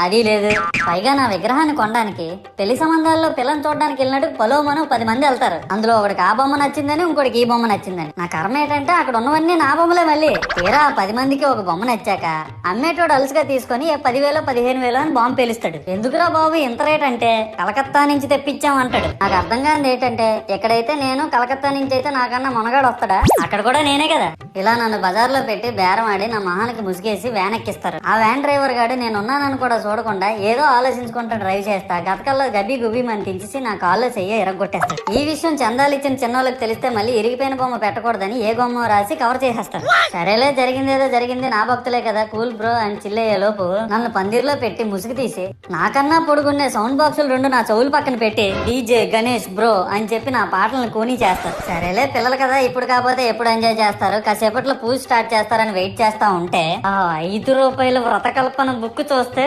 అది లేదు. పైగా నా విగ్రహాన్ని కొనడానికి పెళ్లి సంబంధాల్లో పిల్లని చూడడానికి వెళ్ళినట్టు పొలోమను 10 మంది వెళ్తారు. అందులో ఒకడికి ఆ బొమ్మ నచ్చిందని, ఇంకోటికి ఈ బొమ్మ నచ్చిందని. నా కర్మ ఏంటంటే అక్కడ ఉన్నవన్నీ నా బొమ్మలే. మళ్ళీ తీరా 10 మందికి ఒక బొమ్మ నచ్చాక అమ్మేటోడు అలుసుగా తీసుకొని 10,000 15,000 అని బాంబు పేలుస్తాడు. ఎందుకురా బాబు ఇంత రేట్ అంటే కలకత్తా నుంచి తెప్పించాం అంటాడు. నాకు అర్థం కానిది ఏంటంటే ఎక్కడైతే నేను కలకత్తా నుంచి అయితే నాకన్నా మొనగాడు వస్తాడా, అక్కడ కూడా నేనే కదా. ఇలా నన్ను బజార్లో పెట్టి బేరం ఆడి నా మొహానికి ముసుగేసి వ్యాన్ ఎక్కిస్తారు. ఆ వ్యాన్ డ్రైవర్ గాడు నేను ఉన్నానని కూడా చూడకుండా ఏదో ఆలోచించుకుంటా డ్రైవ్ చేస్తా గతకల్లో గబ్బి గుబ్బి అని తెంచేసి నా కాల్లో చెయ్యి ఎరగొట్టేస్తాడు. ఈ విషయం చందాలు ఇచ్చిన చిన్నోళ్ళకి తెలిస్తే మళ్ళీ ఇరిగిపోయిన బొమ్మ పెట్టకూడదని ఏ బొమ్మ రాసి కవర్ చేసేస్తారు. సరేలే జరిగిందేదో జరిగింది, నా భక్తులే కదా కూల్ బ్రో అని చిల్లయ్యే లోపు నన్ను పందిర్లో పెట్టి ముసుగు తీసి నాకన్నా పొడుగున్నే సౌండ్ బాక్సులు 2 నా చెవులు పక్కన పెట్టి డీజే గణేష్ బ్రో అని చెప్పి నా పాటలను కూనీ చేస్తారు. సరేలే పిల్లలు కదా ఇప్పుడు కాకపోతే ఎప్పుడు ఎంజాయ్ చేస్తారు, కాసేపట్లో పూజ స్టార్ట్ చేస్తారని వెయిట్ చేస్తా ఉంటే ఆ 5 రూపాయల వ్రతకల్పన బుక్ చూస్తే